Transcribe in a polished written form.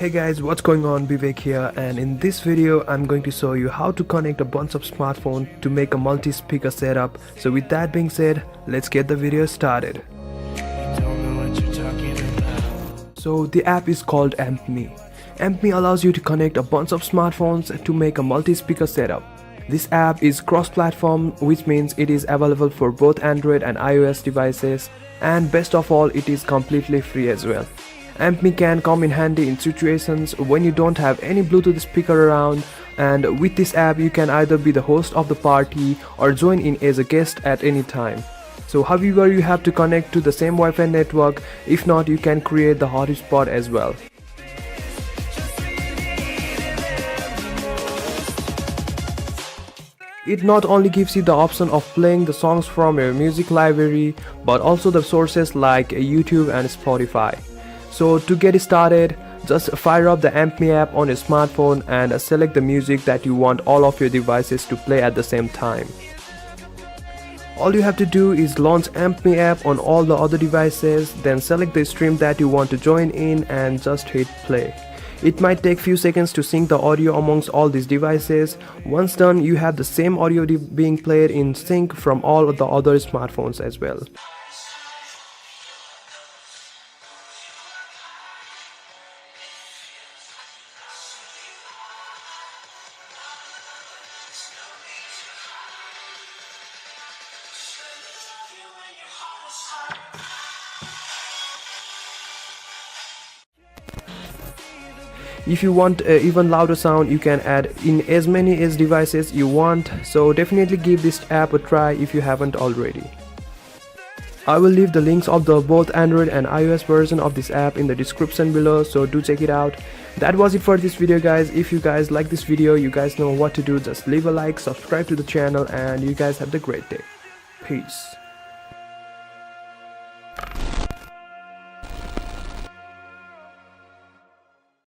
Hey guys, what's going on? Vivek here, and in this video I'm going to show you how to connect a bunch of smartphones to make a multi-speaker setup. So with that being said, let's get the video started. So the app is called AmpMe. AmpMe allows you to connect a bunch of smartphones to make a multi-speaker setup. This app is cross-platform, which means it is available for both Android and iOS devices, and best of all, it is completely free as well. AmpMe can come in handy in situations when you don't have any Bluetooth speaker around, and with this app you can either be the host of the party or join in as a guest at any time. So however, you have to connect to the same Wi-Fi network. If not, you can create the hotspot as well. It not only gives you the option of playing the songs from your music library, but also the sources like YouTube and Spotify. So to get started, just fire up the AmpMe app on your smartphone and select the music that you want all of your devices to play at the same time. All you have to do is launch AmpMe app on all the other devices, then select the stream that you want to join in and just hit play. It might take few seconds to sync the audio amongst all these devices. Once done, you have the same audio being played in sync from all of the other smartphones as well. If you want even louder sound, you can add in as many as devices you want, so definitely give this app a try if you haven't already. I will leave the links of the both Android and iOS version of this app in the description below, so do check it out. That was it for this video guys. If you guys like this video, you guys know what to do. Just leave a like, subscribe to the channel, and you guys have a great day. Peace.